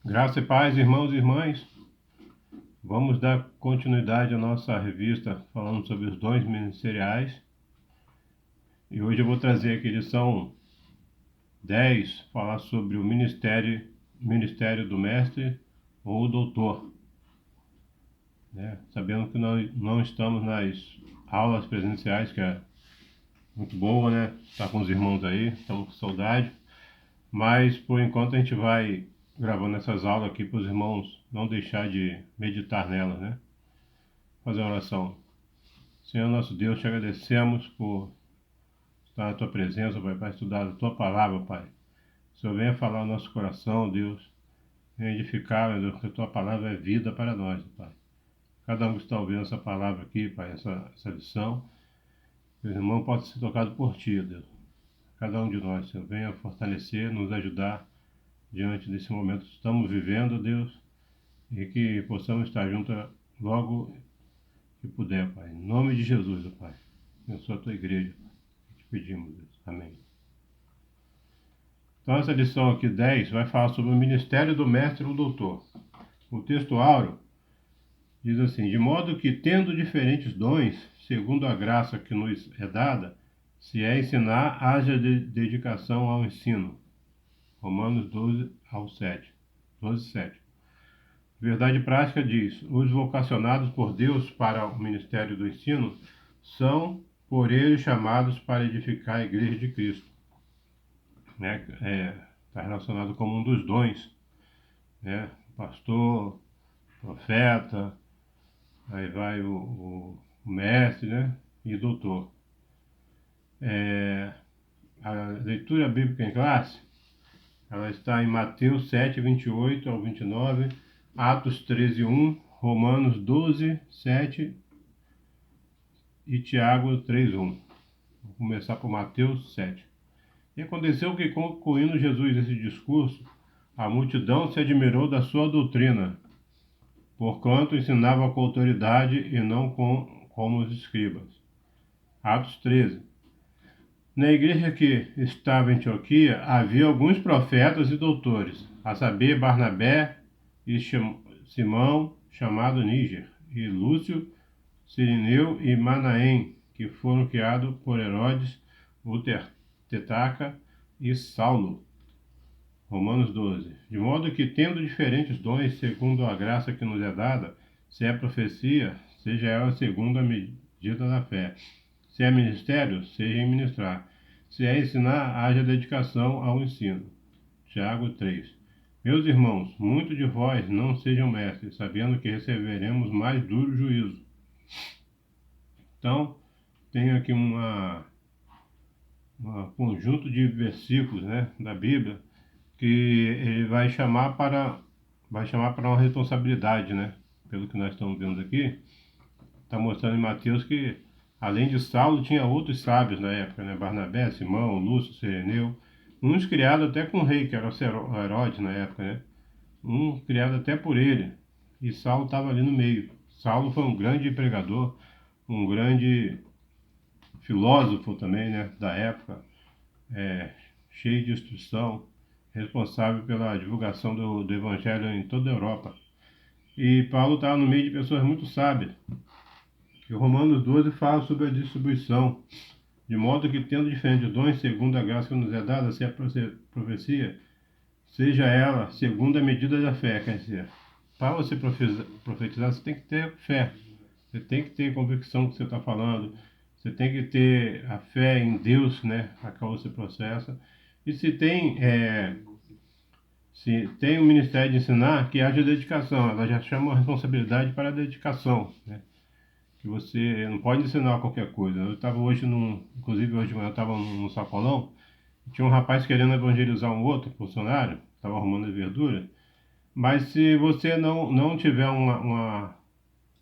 Graça e paz, irmãos e irmãs. Vamos dar continuidade à nossa revista falando sobre os dons ministeriais. E hoje eu vou trazer aqui lição 10, falar sobre o ministério do mestre ou doutor. Sabendo que nós não estamos nas aulas presenciais, que é muito boa, né? Estar com os irmãos aí, estamos com saudade. Mas por enquanto a gente vai gravando essas aulas aqui para os irmãos não deixar de meditar nelas, né? Fazer uma oração. Senhor nosso Deus, te agradecemos por estar na tua presença, Pai, para estudar a tua palavra, Pai. O Senhor venha falar no nosso coração, Deus. Venha edificar, meu Deus, porque a tua palavra é vida para nós, Pai. Cada um que está ouvindo essa palavra aqui, Pai, essa lição, meu irmão pode ser tocado por ti, Deus. Cada um de nós, Senhor, venha fortalecer, nos ajudar diante desse momento que estamos vivendo, Deus, e que possamos estar juntos logo que puder, Pai. Em nome de Jesus, Pai. Abençoa a tua igreja, Pai. Te pedimos, Deus. Amém. Então, essa lição aqui, 10, vai falar sobre o ministério do mestre ou doutor. O texto áureo diz assim: de modo que, tendo diferentes dons, segundo a graça que nos é dada, se é ensinar, haja dedicação ao ensino. Romanos 12, 7. Verdade prática diz: os vocacionados por Deus para o ministério do ensino são, por ele, chamados para edificar a igreja de Cristo. Está relacionado como um dos dons, né? Pastor, profeta, aí vai o mestre, né? E doutor. A leitura bíblica em classe, ela está em Mateus 7, 28 ao 29, Atos 13, 1, Romanos 12, 7 e Tiago 3, 1. Vou começar por Mateus 7. E aconteceu que, concluindo Jesus esse discurso, a multidão se admirou da sua doutrina, porquanto ensinava com autoridade e não como os escribas. Atos 13. Na igreja que estava em Antioquia, havia alguns profetas e doutores, a saber, Barnabé e Simão, chamado Níger, e Lúcio, Cirineu e Manaém, que foram criados por Herodes, o Tetrarca e Saulo. Romanos 12. De modo que, tendo diferentes dons segundo a graça que nos é dada, se é profecia, seja ela segundo a medida da fé. Se é ministério, seja em ministrar. Se é ensinar, haja dedicação ao ensino. Tiago 3. Meus irmãos, muitos de vós não sejam mestres, sabendo que receberemos mais duro juízo. Então, tem aqui um conjunto de versículos, né, da Bíblia, que ele vai chamar para uma responsabilidade, né? Pelo que nós estamos vendo aqui, está mostrando em Mateus que, além de Saulo, tinha outros sábios na época, né? Barnabé, Simão, Lúcio, Cireneu, uns criados até com o rei, que era o Herodes na época, né? Um criado até por ele, e Saulo estava ali no meio. Saulo foi um grande pregador, um grande filósofo também, né? Da época, cheio de instrução, responsável pela divulgação do Evangelho em toda a Europa. E Paulo estava no meio de pessoas muito sábias. E o Romanos 12 fala sobre a distribuição, de modo que, tendo diferentes dons, segundo a graça que nos é dada, se é profecia, seja ela segundo a medida da fé. Quer dizer, para você profetizar, você tem que ter fé, você tem que ter convicção do que você está falando, você tem que ter a fé em Deus, né, a qual você processa. E se tem o ministério de ensinar, que haja dedicação. Ela já chama a responsabilidade para a dedicação, né? Que você não pode ensinar qualquer coisa. Eu estava inclusive hoje de manhã eu estava no sacolão, tinha um rapaz querendo evangelizar um outro funcionário, estava arrumando verdura, mas se você não tiver uma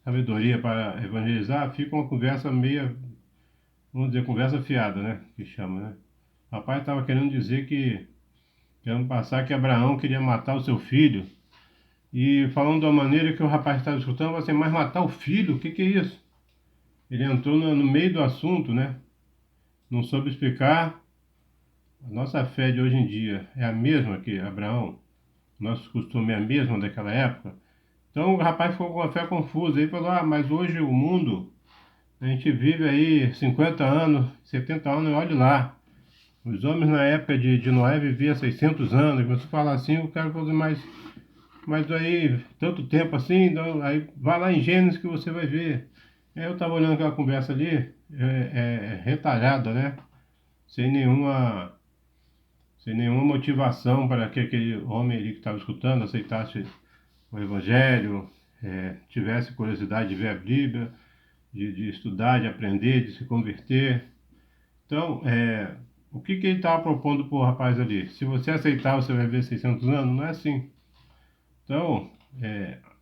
sabedoria para evangelizar, fica uma conversa meia, vamos dizer, conversa fiada, né? Que chama, né? O rapaz estava querendo dizer querendo passar que Abraão queria matar o seu filho. E falando da maneira que o rapaz estava escutando, você, mas matar o filho? O que é isso? Ele entrou no meio do assunto, né? Não soube explicar. A nossa fé de hoje em dia é a mesma que Abraão. nosso costume é mesmo daquela época. Então o rapaz ficou com a fé confusa e falou: mas hoje o mundo, a gente vive aí 50 anos, 70 anos, e olha lá. Os homens na época de Noé viviam 600 anos. E você fala assim, o cara falou: mas aí, tanto tempo assim, então, aí vai lá em Gênesis que você vai ver. Aí eu estava olhando aquela conversa ali, retalhada, né? Sem nenhuma, sem nenhuma motivação para que aquele homem ali que estava escutando aceitasse o Evangelho, tivesse curiosidade de ver a Bíblia, de estudar, de aprender, de se converter. Então, o que ele estava propondo para o rapaz ali? Se você aceitar, você vai ver 600 anos? Não é assim. Então,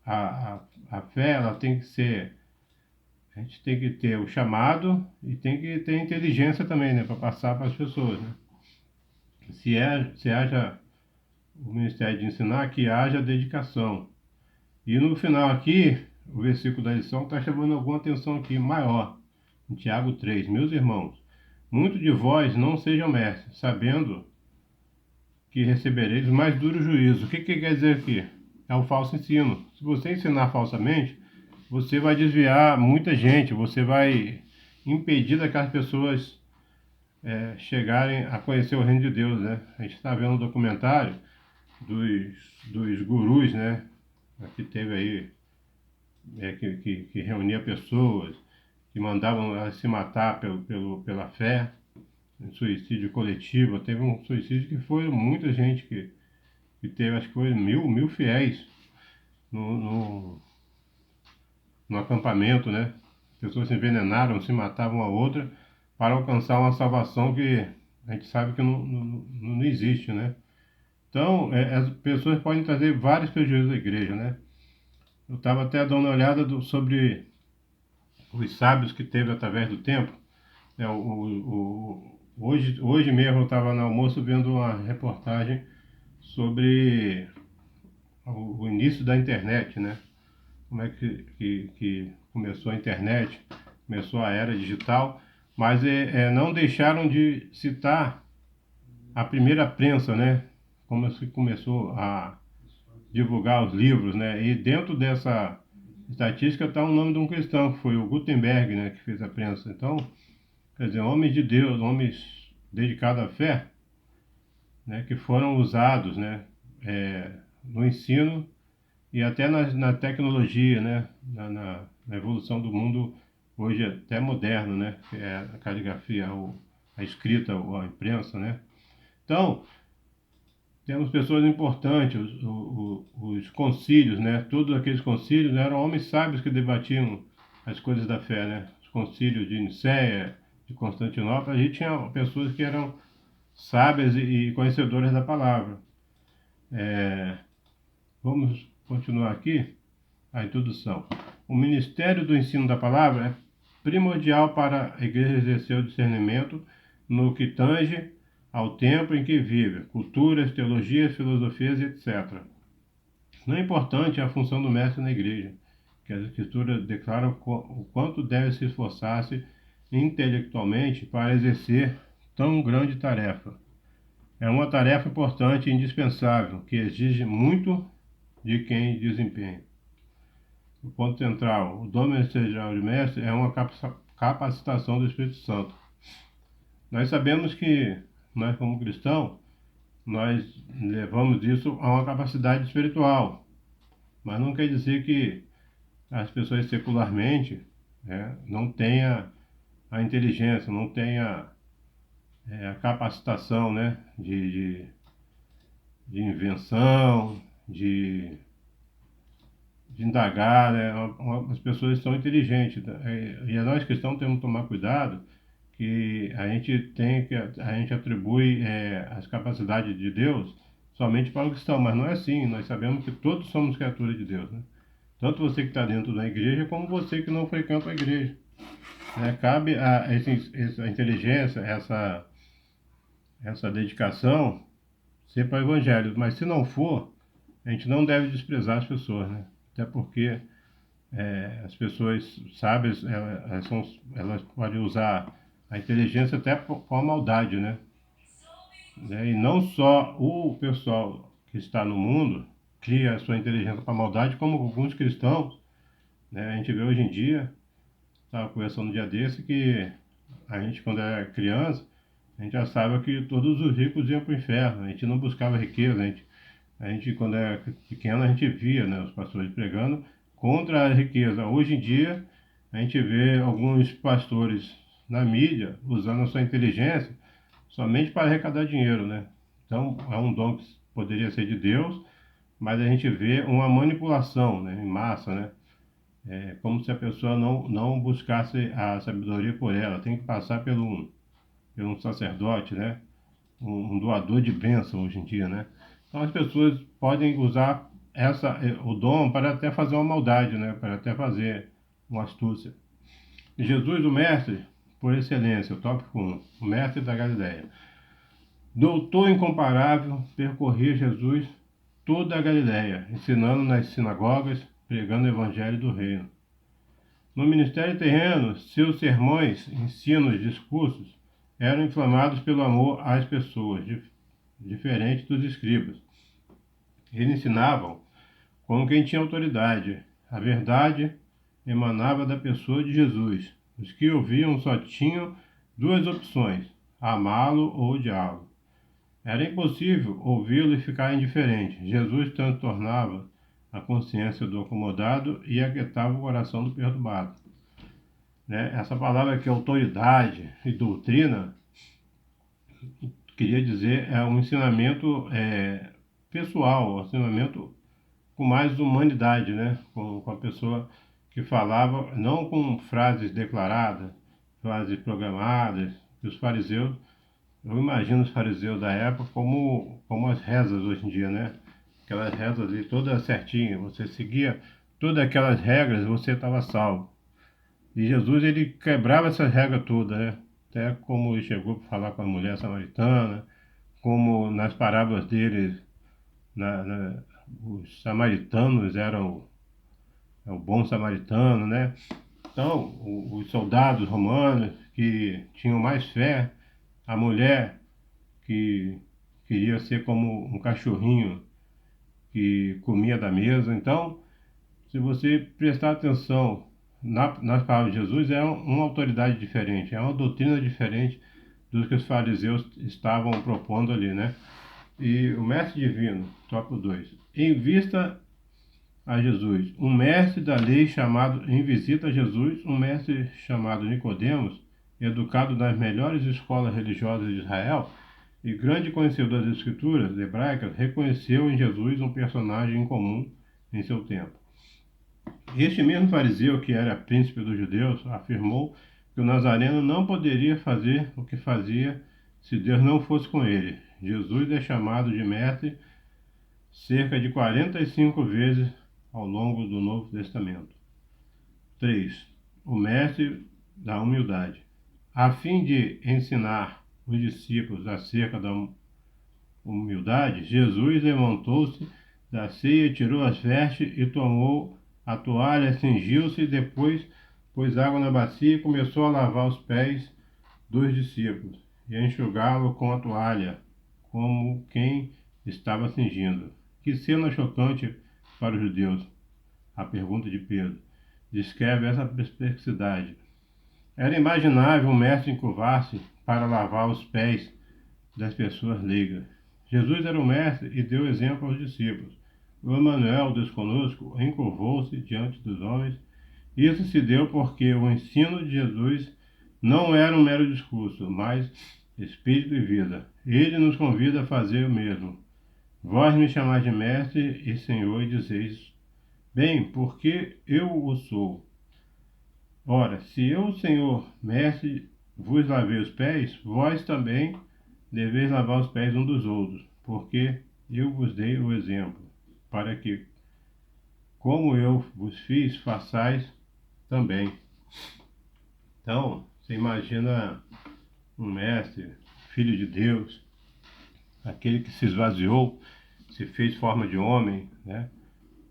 a, a fé, ela tem que ser. A gente tem que ter o chamado e tem que ter inteligência também, né? Para passar para as pessoas, né? Se haja o ministério de ensinar, que haja dedicação. E no final aqui, o versículo da lição está chamando alguma atenção aqui, maior. Em Tiago 3, meus irmãos, muitos de vós não sejam mestres, sabendo que recebereis o mais duro juízo. O que quer dizer aqui? É o falso ensino. Se você ensinar falsamente, você vai desviar muita gente, você vai impedir daquelas pessoas chegarem a conhecer o reino de Deus, né? A gente está vendo um documentário dos gurus, né? Que teve aí, que reunia pessoas, que mandavam elas se matar pela fé, um suicídio coletivo. Teve um suicídio que foi muita gente que teve, acho que foi mil fiéis no, no, no acampamento, né? Pessoas se envenenaram, se matavam uma a outra para alcançar uma salvação que a gente sabe que não existe, né? Então, as pessoas podem trazer vários prejuízos à igreja, né? Eu estava até dando uma olhada sobre os sábios que teve através do tempo. Hoje mesmo eu estava no almoço vendo uma reportagem sobre o início da internet, né? Como é que começou a internet, começou a era digital, mas não deixaram de citar a primeira prensa, né? Como se começou a divulgar os livros, né? E dentro dessa estatística está o nome de um cristão, que foi o Gutenberg, né? Que fez a prensa. Então, quer dizer, homens de Deus, homens dedicados à fé, né? Que foram usados, né? No ensino e até na tecnologia, né? Na evolução do mundo hoje até moderno, né? Que é a caligrafia, a escrita, ou a imprensa, né? Então, temos pessoas importantes, os concílios, né? Todos aqueles concílios eram homens sábios que debatiam as coisas da fé, né? Os concílios de Nicéia, de Constantinopla, a gente tinha pessoas que eram sábias e conhecedoras da palavra. Vamos continuar aqui a introdução. O ministério do ensino da palavra é primordial para a igreja exercer o discernimento no que tange ao tempo em que vive, culturas, teologias, filosofias, etc. Não é importante a função do mestre na igreja, que as escrituras declaram o quanto deve se esforçar-se intelectualmente para exercer tão grande tarefa. É uma tarefa importante e indispensável, que exige muito de quem desempenha. O ponto central, o dom ministerial de mestre é uma capacitação do Espírito Santo. Nós sabemos que nós, como cristãos, nós levamos isso a uma capacidade espiritual, mas não quer dizer que as pessoas secularmente não tenham a inteligência, não tenham a capacitação, né, de invenção, de indagar, né? As pessoas são inteligentes, e nós cristãos temos que tomar cuidado que a gente atribui as capacidades de Deus somente para o cristão, mas não é assim. Nós sabemos que todos somos criaturas de Deus, né? Tanto você que está dentro da igreja como você que não frequenta a igreja, né? Cabe essa inteligência, essa dedicação ser para o evangelho, mas se não for, a gente não deve desprezar as pessoas, né? Até porque as pessoas sábias, elas podem usar a inteligência até com a maldade, né? E não só o pessoal que está no mundo cria a sua inteligência para a maldade, como alguns cristãos, né? A gente vê hoje em dia, estava conversando um dia desse, que a gente, quando era criança, a gente já sabe que todos os ricos iam para o inferno. A gente não buscava riqueza. A gente, quando era pequeno, a gente via, né, os pastores pregando contra a riqueza. Hoje em dia, a gente vê alguns pastores na mídia usando a sua inteligência somente para arrecadar dinheiro, né? Então, é um dom que poderia ser de Deus, mas a gente vê uma manipulação, né, em massa, né? É como se a pessoa não buscasse a sabedoria por ela, tem que passar pelo um sacerdote, né? Um doador de bênção hoje em dia, né? Então as pessoas podem usar o dom para até fazer uma maldade, né? Para até fazer uma astúcia. Jesus, o mestre, por excelência, o tópico 1, o mestre da Galileia. Doutor incomparável, percorria Jesus toda a Galileia, ensinando nas sinagogas, pregando o evangelho do reino. No ministério terreno, seus sermões, ensinos, discursos eram inflamados pelo amor às pessoas, diferente dos escribas. Eles ensinavam como quem tinha autoridade. A verdade emanava da pessoa de Jesus. Os que ouviam só tinham duas opções: amá-lo ou odiá-lo. Era impossível ouvi-lo e ficar indiferente. Jesus transtornava a consciência do acomodado e aquietava o coração do perturbado. Né? Essa palavra aqui, autoridade e doutrina, queria dizer, é um ensinamento pessoal, um ensinamento com mais humanidade, né? Com a pessoa que falava, não com frases declaradas, frases programadas, que os fariseus, eu imagino os fariseus da época como as rezas hoje em dia, né? Aquelas rezas ali todas certinhas, você seguia todas aquelas regras, você estava salvo. E Jesus, ele quebrava essas regras todas, né? Até como ele chegou para falar com a mulher samaritana, como nas parábolas dele, os samaritanos eram o bom samaritano, né? Então, os soldados romanos que tinham mais fé, a mulher que queria ser como um cachorrinho que comia da mesa. Então, se você prestar atenção nas palavras de Jesus, é uma autoridade diferente, é uma doutrina diferente do que os fariseus estavam propondo ali, né? E o mestre divino, tópico 2. Em vista a Jesus, um mestre da lei chamado, em visita a Jesus, um mestre chamado Nicodemos, educado nas melhores escolas religiosas de Israel e grande conhecedor das escrituras hebraicas, reconheceu em Jesus um personagem incomum em seu tempo. Este mesmo fariseu, que era príncipe dos judeus, afirmou que o Nazareno não poderia fazer o que fazia se Deus não fosse com ele. Jesus é chamado de mestre cerca de 45 vezes ao longo do Novo Testamento. 3. O mestre da humildade. A fim de ensinar os discípulos acerca da humildade, Jesus levantou-se da ceia, tirou as vestes e tomou a toalha, cingiu-se e depois pôs água na bacia e começou a lavar os pés dos discípulos e a enxugá-lo com a toalha, como quem estava cingindo. Que cena chocante para os judeus! A pergunta de Pedro descreve essa perplexidade. Era imaginável um mestre encurvar-se para lavar os pés das pessoas leigas. Jesus era o mestre e deu exemplo aos discípulos. O Emanuel, Deus conosco, encurvou-se diante dos homens. Isso se deu porque o ensino de Jesus não era um mero discurso, mas espírito e vida. Ele nos convida a fazer o mesmo. Vós me chamais de mestre e senhor e dizeis, bem, porque eu o sou. Ora, se eu, senhor, mestre, vos lavei os pés, vós também deveis lavar os pés uns dos outros, porque eu vos dei o exemplo, para que, como eu vos fiz, façais também. Então, você imagina um mestre, filho de Deus, aquele que se esvaziou, se fez forma de homem, né,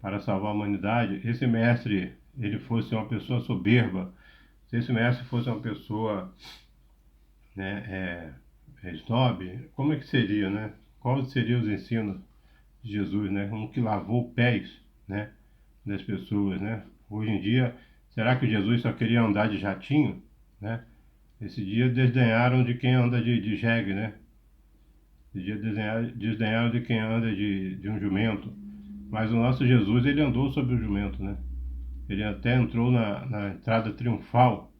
para salvar a humanidade. Esse mestre, ele fosse uma pessoa soberba, se esse mestre fosse uma pessoa, né, snob, como é que seria, né? Quais seriam os ensinos de Jesus, né? Um que lavou pés, né, das pessoas, né? Hoje em dia, será que Jesus só queria andar de jatinho, né? Esse dia desdenharam de quem anda de jegue, né? Esse dia desdenharam de quem anda de um jumento. Mas o nosso Jesus, ele andou sobre o jumento, né? Ele até entrou na entrada triunfal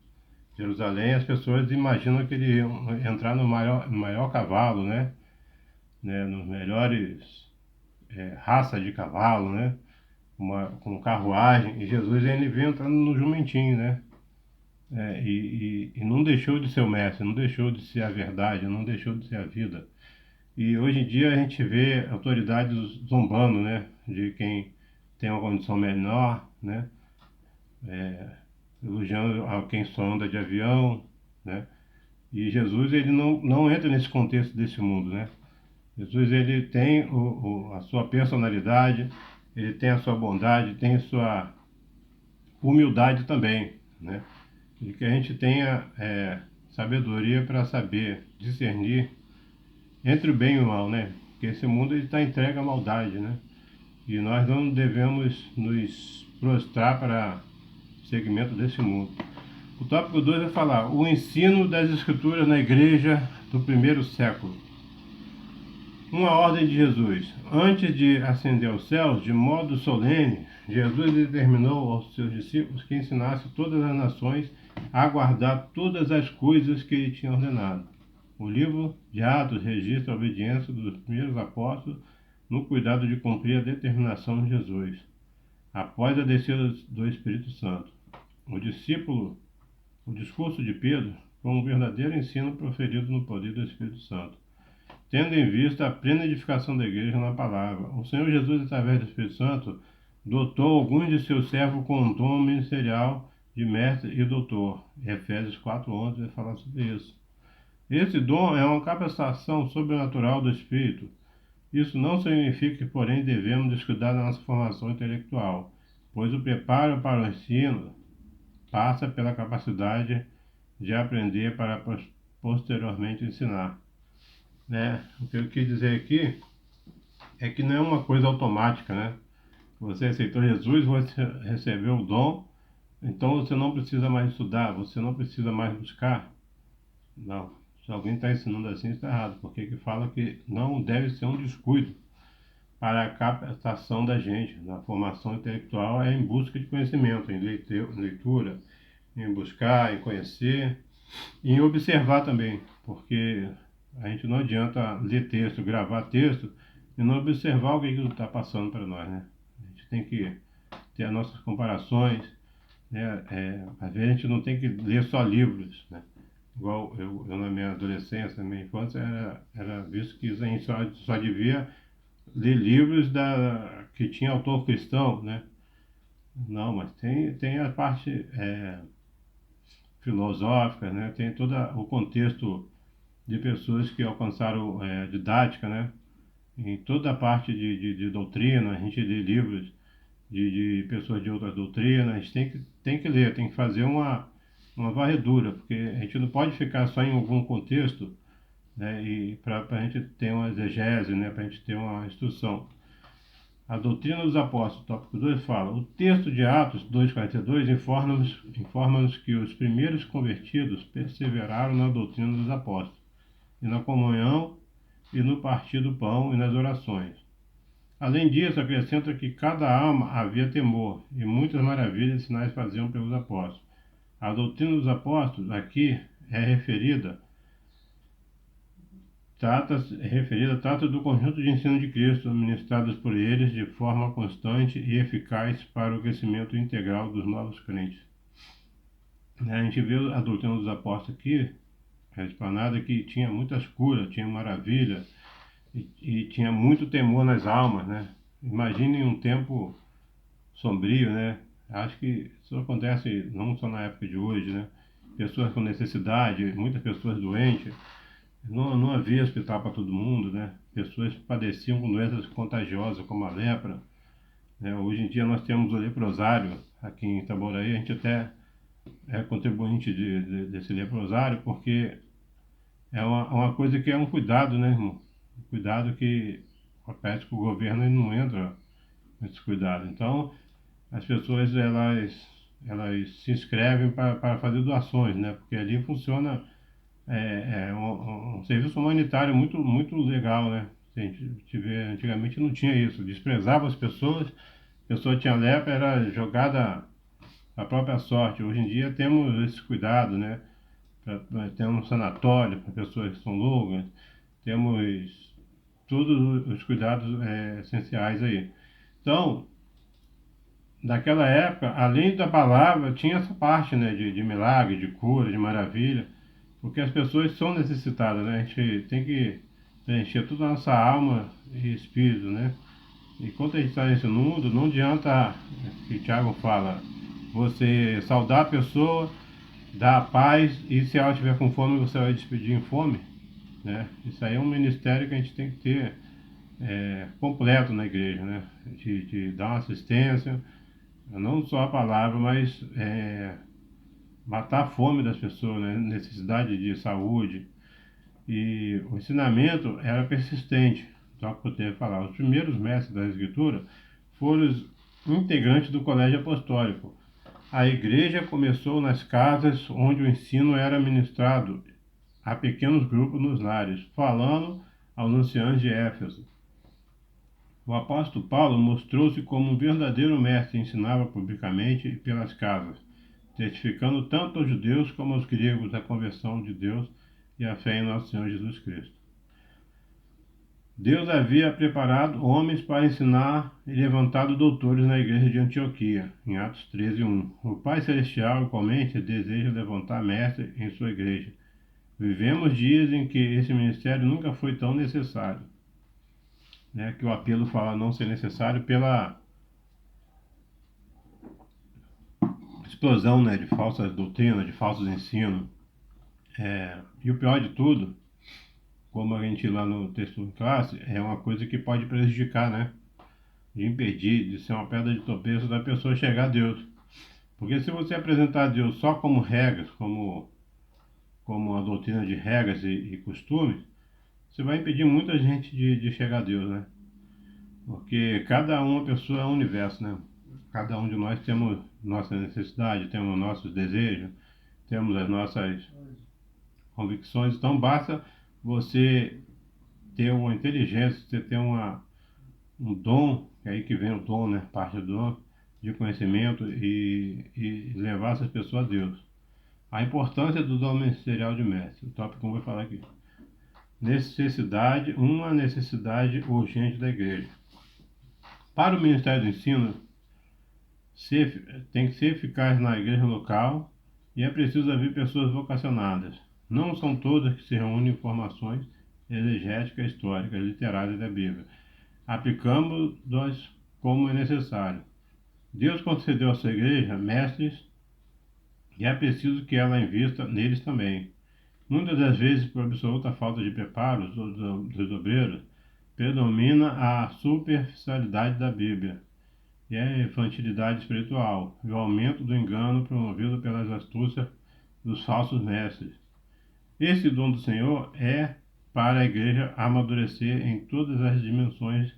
de Jerusalém. As pessoas imaginam que ele ia entrar no maior cavalo, né? Nos melhores raça de cavalo, né? Com carruagem. E Jesus, ele veio entrando no jumentinho, né? E não deixou de ser o mestre, não deixou de ser a verdade, não deixou de ser a vida. E hoje em dia a gente vê autoridades zombando, né, de quem tem uma condição menor, né, elogiando a quem só anda de avião, né. E Jesus, ele não entra nesse contexto desse mundo, né. Jesus, ele tem a sua personalidade, ele tem a sua bondade, tem a sua humildade também, né. E que a gente tenha sabedoria para saber discernir entre o bem e o mal, né? Porque esse mundo está entregue à maldade, né? E nós não devemos nos prostrar para o segmento desse mundo. O tópico 2 vai falar o ensino das escrituras na igreja do primeiro século. Uma ordem de Jesus. Antes de ascender aos céus, de modo solene, Jesus determinou aos seus discípulos que ensinasse todas as nações a guardar todas as coisas que ele tinha ordenado. O livro de Atos registra a obediência dos primeiros apóstolos no cuidado de cumprir a determinação de Jesus, após a descida do Espírito Santo. O discurso de Pedro foi um verdadeiro ensino proferido no poder do Espírito Santo, tendo em vista a plena edificação da igreja na palavra. O Senhor Jesus, através do Espírito Santo, dotou alguns de seus servos com um dom ministerial de mestre e doutor. Efésios 4:11 vai falar sobre isso. Esse dom é uma capacitação sobrenatural do Espírito. Isso não significa que, porém, devemos descuidar da nossa formação intelectual, pois o preparo para o ensino passa pela capacidade de aprender para posteriormente ensinar. Né? O que eu quis dizer aqui é que não é uma coisa automática, né? Você aceitou Jesus, você recebeu o dom, então você não precisa mais estudar, você não precisa mais buscar. Não. Se alguém está ensinando assim, está errado, porque que fala que não deve ser um descuido para a captação da gente. Na formação intelectual é em busca de conhecimento, em leitura, em buscar, em conhecer e em observar também, porque a gente não adianta ler texto, gravar texto e não observar o que aquilo está passando para nós, né? A gente tem que ter as nossas comparações, né? Às vezes a gente não tem que ler só livros, né? Igual eu na minha adolescência, na minha infância, era visto que a gente só devia ler livros que tinha autor cristão, né? Não, mas tem a parte filosófica, né? Tem todo o contexto de pessoas que alcançaram didática, né? Em toda a parte de doutrina, a gente lê livros de pessoas de outras doutrinas, a gente tem que ler, tem que fazer uma varredura, porque a gente não pode ficar só em algum contexto, né? E para a gente ter uma exegese, né? Para a gente ter uma instrução. A doutrina dos apóstolos, tópico 2, fala: o texto de Atos 2,42 informa-nos que os primeiros convertidos perseveraram na doutrina dos apóstolos, e na comunhão, e no partir do pão, e nas orações. Além disso, acrescenta que cada alma havia temor, e muitas maravilhas e sinais faziam pelos apóstolos. A doutrina dos apóstolos aqui trata do conjunto de ensino de Cristo ministrados por eles de forma constante e eficaz para o crescimento integral dos novos crentes. A gente vê a doutrina dos apóstolos aqui, a esplanada, que tinha muitas curas, tinha maravilha e tinha muito temor nas almas, né? Imagine um tempo sombrio, né? Acho que isso acontece não só na época de hoje, né? Pessoas com necessidade, muitas pessoas doentes. Não havia hospital para todo mundo, né? Pessoas padeciam com doenças contagiosas, como a lepra, né? Hoje em dia nós temos o leprosário aqui em Itaboraí. A gente até é contribuinte desse leprosário, porque é uma coisa que é um cuidado, né, irmão? Um cuidado que parece que o governo não entra nesse cuidado. Então, as pessoas elas se inscrevem para fazer doações, né? Porque ali funciona um serviço humanitário muito legal, né? Se a gente vê, antigamente não tinha isso, desprezava as pessoas, a pessoa tinha lepra, era jogada à própria sorte. Hoje em dia temos esse cuidado, né? Temos um sanatório para pessoas que são loucas, temos todos os cuidados essenciais aí. Então, naquela época, além da palavra, tinha essa parte, né, de milagre, de cura, de maravilha, porque as pessoas são necessitadas, né? A gente tem que preencher toda a nossa alma e espírito, né? E quando a gente está nesse mundo, não adianta, que o Tiago fala, você saudar a pessoa, dar a paz, e se ela estiver com fome, você vai despedir em fome, né? Isso aí é um ministério que a gente tem que ter completo na igreja, né? De dar uma assistência, não só a palavra, mas matar a fome das pessoas, né? Necessidade de saúde. E o ensinamento era persistente, só que eu tenho que falar. Os primeiros mestres da Escritura foram os integrantes do colégio apostólico. A igreja começou nas casas onde o ensino era ministrado a pequenos grupos nos lares, falando aos anciãos de Éfeso. O apóstolo Paulo mostrou-se como um verdadeiro mestre e ensinava publicamente e pelas casas, testificando tanto aos judeus como aos gregos a conversão de Deus e a fé em nosso Senhor Jesus Cristo. Deus havia preparado homens para ensinar e levantado doutores na igreja de Antioquia, em Atos 13:1. O Pai Celestial, igualmente, deseja levantar mestres em sua igreja. Vivemos dias em que esse ministério nunca foi tão necessário, né? Que o apelo fala não ser necessário pela explosão, né, de falsas doutrinas, de falsos ensinos. E o pior de tudo, como a gente lá no texto em classe, é uma coisa que pode prejudicar, né? De impedir, de ser uma pedra de tropeço da pessoa chegar a Deus. Porque se você apresentar Deus só como regras, como a doutrina de regras e costumes, você vai impedir muita gente de chegar a Deus, né? Porque cada uma pessoa é um universo, né? Cada um de nós temos nossa necessidade, temos nossos desejos, temos as nossas convicções. Então basta você ter uma inteligência, você ter um dom, é aí que vem o dom, né? Parte do dom de conhecimento e levar essas pessoas a Deus. A importância do dom ministerial de mestre. O tópico 1 vai falar aqui. Uma necessidade urgente da igreja. Para o Ministério do Ensino, tem que ser eficaz na igreja local e é preciso haver pessoas vocacionadas. Não são todas que se reúnem informações exegéticas, históricas, literárias da Bíblia. Aplicamos-nos como é necessário. Deus concedeu à sua igreja mestres e é preciso que ela invista neles também. Muitas das vezes, por absoluta falta de preparo dos obreiros, predomina a superficialidade da Bíblia e a infantilidade espiritual e o aumento do engano promovido pelas astúcias dos falsos mestres. Esse dom do Senhor é para a igreja amadurecer em todas as dimensões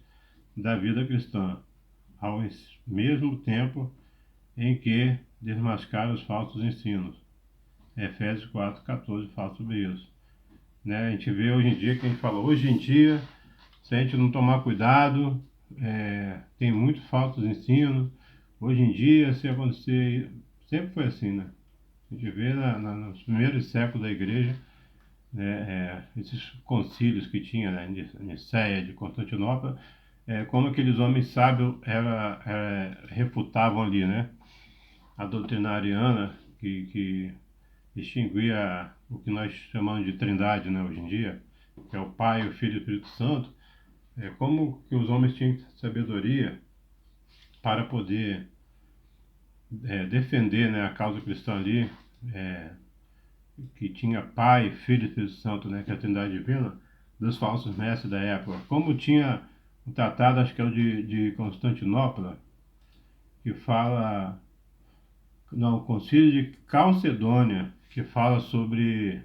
da vida cristã, ao mesmo tempo em que desmascara os falsos ensinos. Efésios 4:14 fala sobre isso. Né? A gente vê hoje em dia, que a gente fala, hoje em dia, se a gente não tomar cuidado, tem muitos falsos ensinos. Hoje em dia, se acontecer, sempre foi assim, né? A gente vê nos primeiros séculos da igreja, né, esses concílios que tinha, né, de Nicéia, de Constantinopla, como aqueles homens sábios refutavam ali, né? A doutrina ariana que distinguia o que nós chamamos de trindade, né, hoje em dia, que é o Pai, o Filho e o Espírito Santo, como que os homens tinham sabedoria para poder defender, né, a causa cristã ali, que tinha Pai, Filho e Espírito Santo, né, que é a trindade divina, dos falsos mestres da época. Como tinha um tratado, acho que é o de Constantinopla, que fala, não, o Concílio de Calcedônia, que fala sobre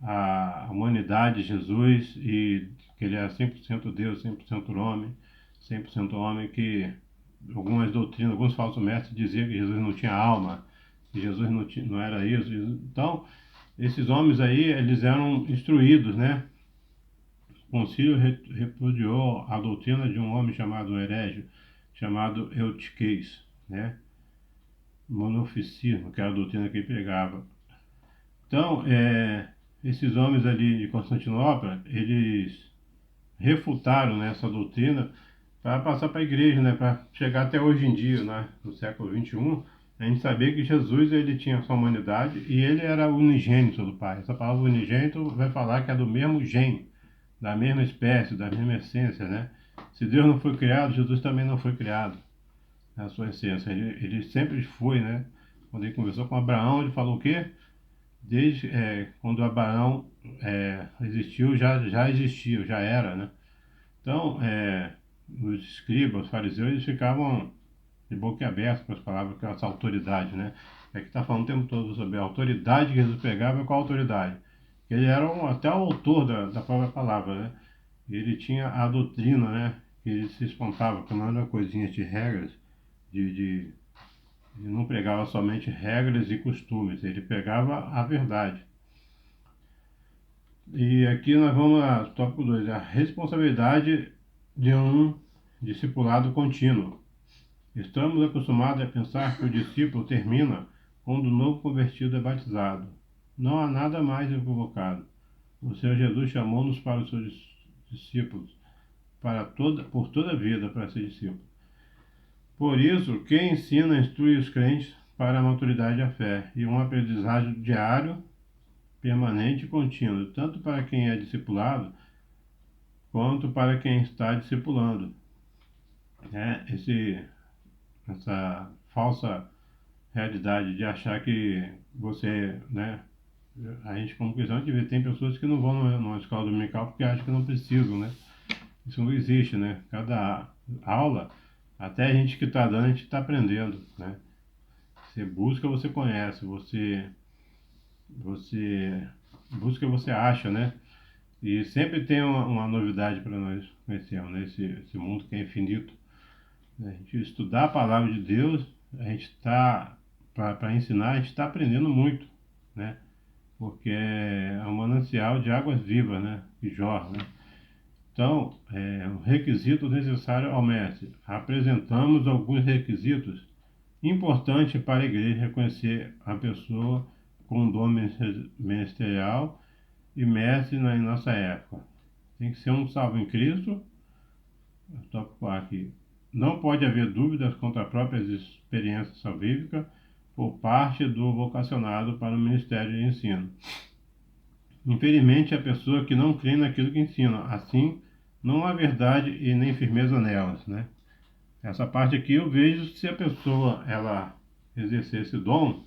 a humanidade de Jesus e que ele era 100% Deus, 100% homem, que algumas doutrinas, alguns falsos mestres diziam que Jesus não tinha alma, que Jesus não era isso. Então, esses homens aí, eles eram instruídos, né? O concílio repudiou a doutrina de um homem chamado herege, chamado Eutiquês, né? Monofisismo, que era a doutrina que ele pregava. Então, esses homens ali de Constantinopla, eles refutaram, né, essa doutrina para passar para a igreja, né, para chegar até hoje em dia, né, no século XXI, a gente sabia que Jesus ele tinha sua humanidade e ele era unigênito do Pai. Essa palavra unigênito vai falar que é do mesmo gene, da mesma espécie, da mesma essência, né? Se Deus não foi criado, Jesus também não foi criado na sua essência. Ele sempre foi, né? Quando ele conversou com Abraão, ele falou o quê? Desde quando Abraão existiu, já existiu, já era, né? Então, os escribas, os fariseus, eles ficavam de boca aberta com as palavras, com essa autoridade, né? É que está falando o tempo todo sobre a autoridade que Jesus pegava, qual autoridade? Ele era até o autor da própria palavra, né? Ele tinha a doutrina, né? Ele se espantava, que não era coisinhas de regras, ele não pregava somente regras e costumes, ele pegava a verdade. E aqui nós vamos a tópico 2, a responsabilidade de um discipulado contínuo. Estamos acostumados a pensar que o discípulo termina quando o novo convertido é batizado. Não há nada mais equivocado. O Senhor Jesus chamou-nos para os seus discípulos, por toda a vida para ser discípulo. Por isso, quem ensina instrui os crentes para a maturidade da fé e um aprendizagem diário, permanente e contínuo, tanto para quem é discipulado quanto para quem está discipulando. Essa falsa realidade de achar que você, né? A gente, como cristão, tem pessoas que não vão numa escola dominical porque acham que não precisam, né? Isso não existe, né? Cada aula, até a gente que está dando, a gente está aprendendo, né? Você busca, você conhece, você busca, você acha, né? E sempre tem uma novidade para nós conhecermos, né? Esse mundo que é infinito. A gente estudar a palavra de Deus, a gente está, para ensinar, a gente está aprendendo muito, né? Porque é um manancial de águas vivas, né? Que jorra, né? Então, um requisito necessário ao mestre. Apresentamos alguns requisitos importantes para a igreja reconhecer a pessoa com dom ministerial e mestre na nossa época. Tem que ser um salvo em Cristo. Tópico aqui. Não pode haver dúvidas quanto à própria experiência salvífica por parte do vocacionado para o ministério de ensino. Infelizmente, a pessoa que não crê naquilo que ensina, assim, não há verdade e nem firmeza nelas, né? Essa parte aqui eu vejo se a pessoa ela exercer esse dom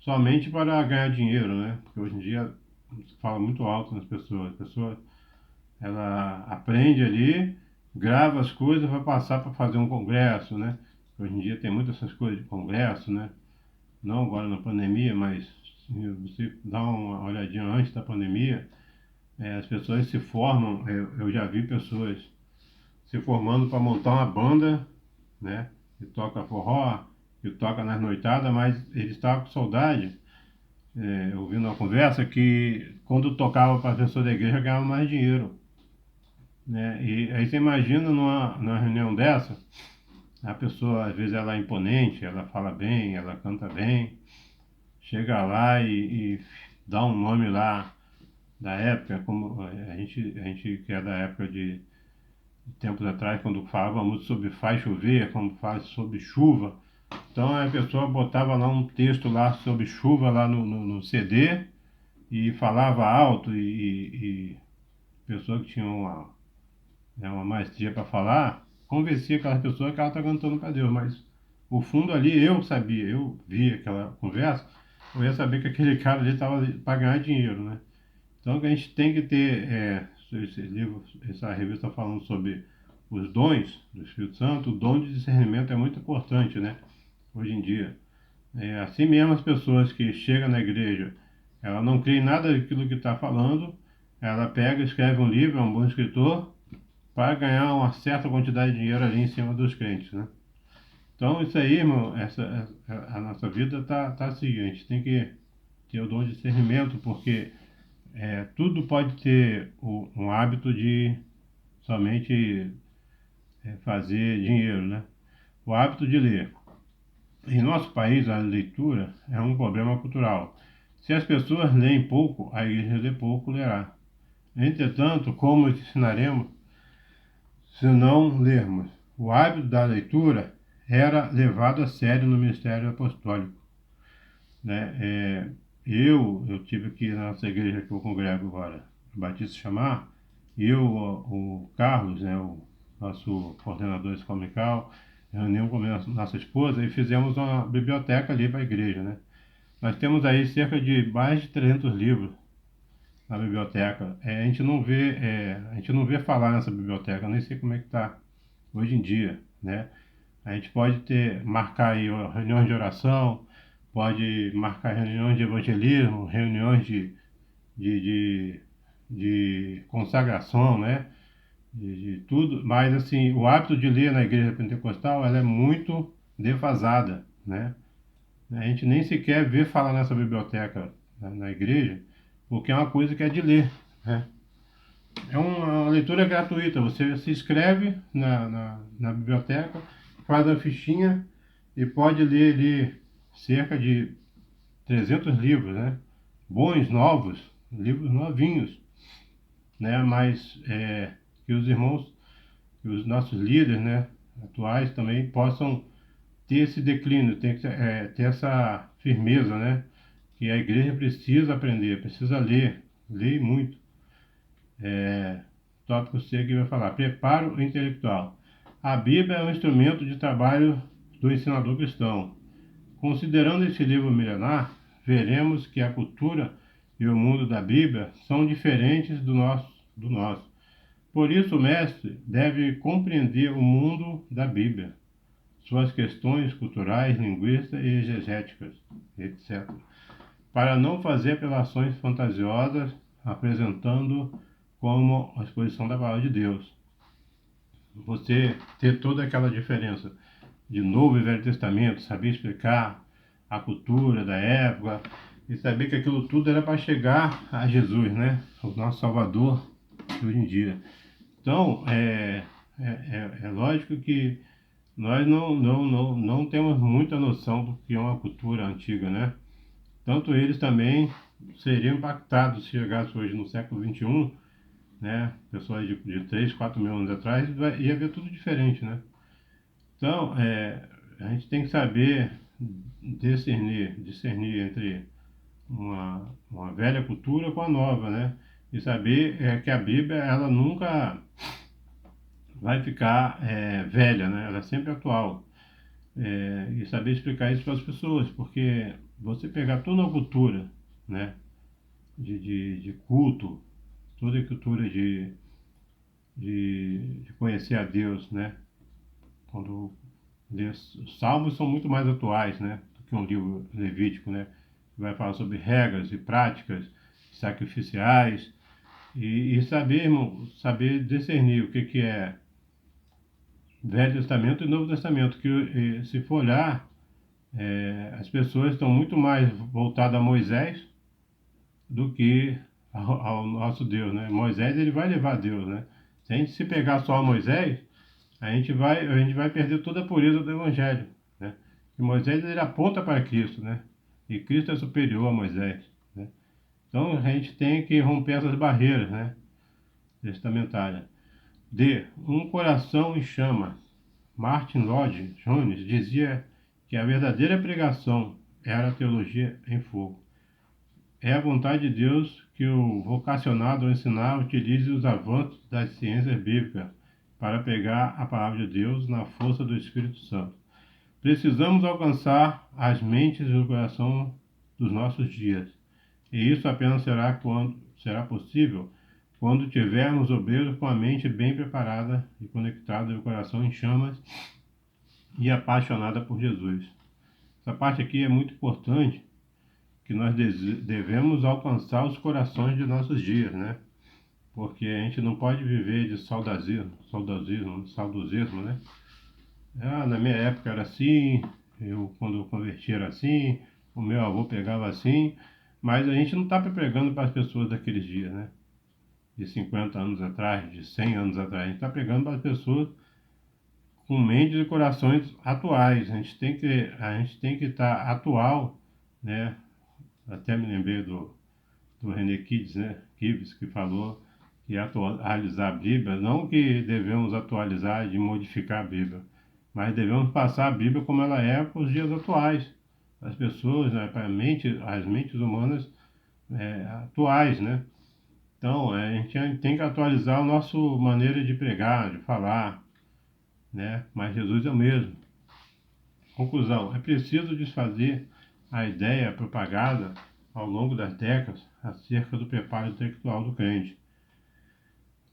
somente para ganhar dinheiro, né? Porque hoje em dia se fala muito alto nas pessoas. A pessoa ela aprende ali, grava as coisas, vai passar para fazer um congresso, né? Hoje em dia tem muitas essas coisas de congresso, né? Não agora na pandemia, mas se você dá uma olhadinha antes da pandemia, as pessoas se formam, eu já vi pessoas se formando para montar uma banda, né? Que toca forró, que toca nas noitadas, mas eles estavam com saudade, ouvindo uma conversa, que quando tocava para as pessoas da igreja ganhava mais dinheiro, né? E aí você imagina numa reunião dessa, a pessoa às vezes ela é imponente, ela fala bem, ela canta bem, chega lá e dá um nome lá da época, como a gente que é da época de tempos atrás, quando falava muito sobre faz chover, como faz sobre chuva. Então a pessoa botava lá um texto lá sobre chuva lá no CD e falava alto e pessoa que tinha uma maestria para falar, convencia aquela pessoa que ela está cantando para Deus, mas o fundo ali eu sabia, eu vi aquela conversa, eu ia saber que aquele cara ali estava para ganhar dinheiro, né? Então a gente tem que ter, esse livro, essa revista falando sobre os dons do Espírito Santo, o dom de discernimento é muito importante, né? Hoje em dia. Assim mesmo as pessoas que chegam na igreja, ela não crê em nada daquilo que está falando, ela pega, escreve um livro, é um bom escritor, para ganhar uma certa quantidade de dinheiro ali em cima dos crentes, né? Então, isso aí, irmão, a nossa vida tá assim, a gente tem que ter o dom de discernimento, porque tudo pode ter um hábito de somente fazer dinheiro, né? O hábito de ler. Em nosso país, a leitura é um problema cultural. Se as pessoas leem pouco, a igreja lê pouco, lerá. Entretanto, como ensinaremos se não lermos? O hábito da leitura era levado a sério no ministério apostólico, né? Eu tive aqui na nossa igreja que eu congrego agora, Batista Chamar, o Carlos, né, o nosso coordenador comunical, reuniu com a nossa esposa e fizemos uma biblioteca ali para a igreja, né? Nós temos aí cerca de mais de 300 livros na biblioteca. A gente não vê falar nessa biblioteca, nem sei como é que está hoje em dia, né? A gente pode marcar aí reuniões de oração, pode marcar reuniões de evangelismo, reuniões de, de, de consagração, né? De tudo, mas assim, o hábito de ler na igreja pentecostal, ela é muito defasada, né? A gente nem sequer vê falar nessa biblioteca na igreja, porque é uma coisa que é de ler, né? É uma leitura gratuita. Você se inscreve na biblioteca, faz a fichinha e pode ler ali cerca de 300 livros, né? Bons, novos, livros novinhos, né? Mas que os irmãos, que os nossos líderes, né, atuais também possam ter esse declínio, ter essa firmeza, né? Que a igreja precisa aprender, precisa ler muito. Tópico C que vai falar, preparo intelectual. A Bíblia é um instrumento de trabalho do ensinador cristão. Considerando esse livro milenar, veremos que a cultura e o mundo da Bíblia são diferentes do nosso. Por isso, o mestre deve compreender o mundo da Bíblia, suas questões culturais, linguísticas e exegéticas, etc., para não fazer apelações fantasiosas, apresentando como a exposição da palavra de Deus. Você ter toda aquela diferença de Novo e Velho Testamento, saber explicar a cultura da época e saber que aquilo tudo era para chegar a Jesus, né? O nosso Salvador de hoje em dia. Então, é lógico que nós não temos muita noção do que é uma cultura antiga, né? Tanto eles também seriam impactados se chegasse hoje no século XXI, né? Pessoas de 3, 4 mil anos atrás, ia ver tudo diferente, né? Então, a gente tem que saber discernir entre uma velha cultura com a nova, né? E saber que a Bíblia, ela nunca vai ficar velha, né? Ela é sempre atual. E saber explicar isso para as pessoas, porque você pegar toda a cultura, né? De culto, toda a cultura de conhecer a Deus, né? Quando os salmos são muito mais atuais, né? Do que um livro levítico, né? Que vai falar sobre regras e práticas sacrificiais e saber discernir o que é Velho Testamento e Novo Testamento, que se for olhar, as pessoas estão muito mais voltadas a Moisés do que ao nosso Deus, né? Moisés, ele vai levar a Deus, né? Se a gente se pegar só a Moisés, a gente vai perder toda a pureza do Evangelho, né? E Moisés, ele aponta para Cristo, né? E Cristo é superior a Moisés, né? Então, a gente tem que romper essas barreiras, né? Testamentárias. D. Um coração em chamas. Martin Lloyd Jones dizia que a verdadeira pregação era a teologia em fogo. É a vontade de Deus que o vocacionado ao ensinar utilize os avanços das ciências bíblicas para pegar a palavra de Deus na força do Espírito Santo. Precisamos alcançar as mentes e o coração dos nossos dias. E isso apenas será possível quando tivermos obreiros com a mente bem preparada e conectada e o coração em chamas e apaixonada por Jesus. Essa parte aqui é muito importante, que nós devemos alcançar os corações de nossos dias, né? porque a gente não pode viver de saudosismo, né? Ah, na minha época era assim, quando eu converti era assim, o meu avô pegava assim, mas a gente não está pregando para as pessoas daqueles dias, né? De 50 anos atrás, de 100 anos atrás, a gente está pregando para as pessoas com mentes e corações atuais. A gente tem que estar atual, né? Até me lembrei do René Kids, né? Gibbs, que falou que atualizar a Bíblia, não que devemos atualizar e modificar a Bíblia, mas devemos passar a Bíblia como ela é para os dias atuais, as pessoas, né? Para as mentes humanas atuais, né? Então, a gente tem que atualizar a nossa maneira de pregar, de falar, né? Mas Jesus é o mesmo. Conclusão: é preciso desfazer a ideia propagada ao longo das décadas acerca do preparo intelectual do crente.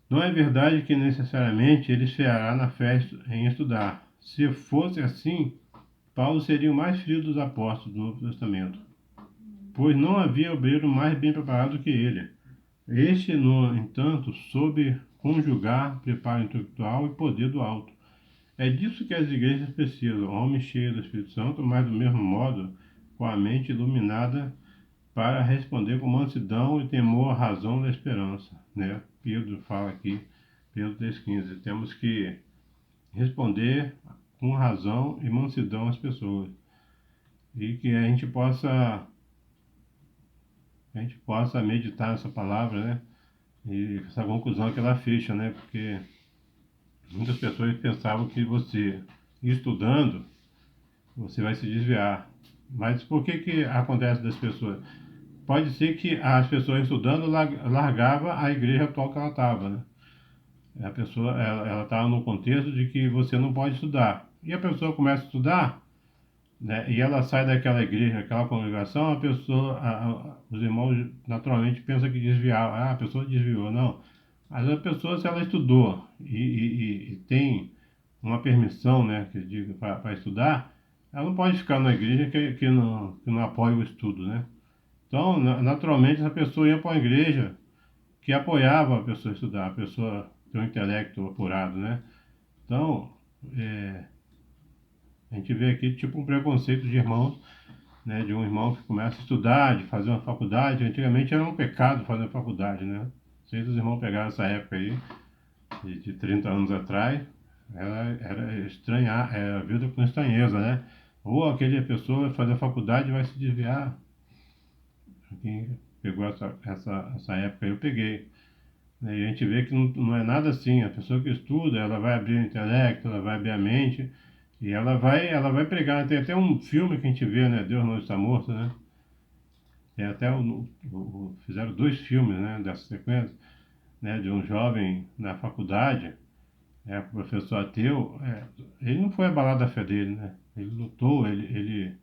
Não é verdade que necessariamente ele esfriará na fé em estudar. Se fosse assim, Paulo seria o mais frio dos apóstolos do Novo Testamento, pois não havia obreiro mais bem preparado que ele. Este, no entanto, soube conjugar preparo intelectual e poder do alto. É disso que as igrejas precisam, homens cheios do Espírito Santo, mas do mesmo modo, com a mente iluminada para responder com mansidão e temor à razão da esperança, né? Pedro fala aqui, Pedro 3,15, temos que responder com razão e mansidão às pessoas e que a gente possa meditar nessa palavra, né? E essa conclusão que ela fecha, né? Porque muitas pessoas pensavam que você, estudando, você vai se desviar. Mas por que acontece das pessoas? Pode ser que as pessoas estudando largava a igreja atual que ela estava, né? A pessoa, ela estava no contexto de que você não pode estudar. E a pessoa começa a estudar, né? E ela sai daquela igreja, aquela congregação, os irmãos naturalmente pensam que desviar. Ah, a pessoa desviou. Não. Mas a pessoa, se ela estudou e tem uma permissão, né, que diga para estudar, ela não pode ficar na igreja que não apoia o estudo, né? Então, naturalmente, essa pessoa ia para uma igreja que apoiava a pessoa a estudar, a pessoa ter um intelecto apurado, né? Então, a gente vê aqui tipo um preconceito de irmãos, né? De um irmão que começa a estudar, de fazer uma faculdade. Antigamente era um pecado fazer uma faculdade, né? Não sei se os irmãos pegaram essa época aí, de 30 anos atrás, era estranhar, era vida com estranheza, né? Ou aquele pessoa vai fazer a faculdade e vai se desviar. Quem pegou essa época aí, eu peguei. E a gente vê que não é nada assim. A pessoa que estuda, ela vai abrir o intelecto, ela vai abrir a mente e ela vai pregar. Tem até um filme que a gente vê, né? Deus não está morto, né? Tem até fizeram 2 filmes, né? Dessa sequência, né? De um jovem na faculdade, professor ateu. Ele não foi abalado a fé dele, né? Ele lutou, ele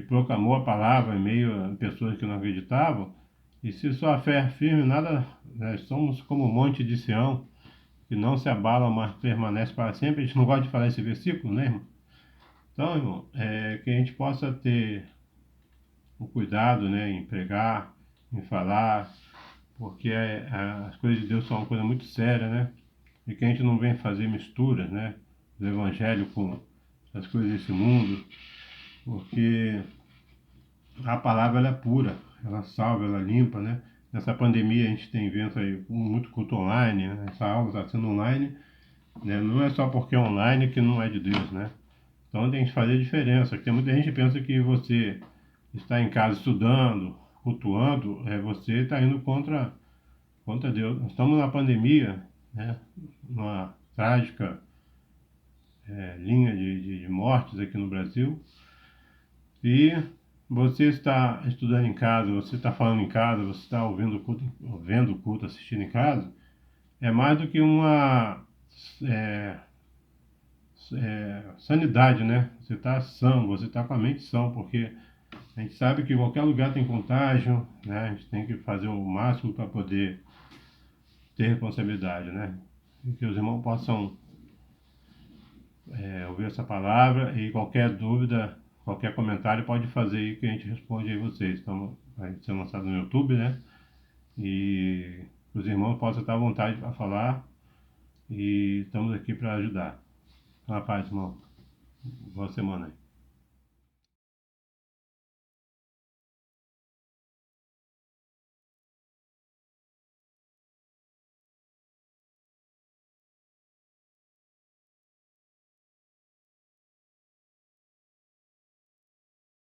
proclamou a palavra em meio a pessoas que não acreditavam. E se sua fé é firme, nada, nós somos como o monte de Sião, que não se abala, mas permanece para sempre. A gente não gosta de falar esse versículo, né, irmão? Então, irmão, que a gente possa ter o cuidado, né, em pregar, em falar, porque as coisas de Deus são uma coisa muito séria, né? E que a gente não vem fazer misturas, né, do evangelho com as coisas desse mundo, porque a palavra ela é pura, ela salva, ela limpa, né? Nessa pandemia a gente tem vendo aí muito culto online, né? Essa aula está sendo online, né? Não é só porque é online que não é de Deus, né? Então tem que fazer diferença. Porque muita gente pensa que você está em casa estudando, cultuando, você está indo contra Deus. Nós estamos na pandemia, né? Uma trágica linha de mortes aqui no Brasil. E você está estudando em casa, você está falando em casa, você está vendo o culto, assistindo em casa, é mais do que uma é, sanidade, né? Você está são, você está com a mente são, porque a gente sabe que em qualquer lugar tem contágio, né? A gente tem que fazer o máximo para poder ter responsabilidade, né? E que os irmãos possam ouvir essa palavra e qualquer dúvida, qualquer comentário pode fazer aí que a gente responde aí vocês. Então, vai ser lançado no YouTube, né? E os os irmãos possam estar à vontade para falar e estamos aqui para ajudar. Na paz, irmão. Boa semana aí.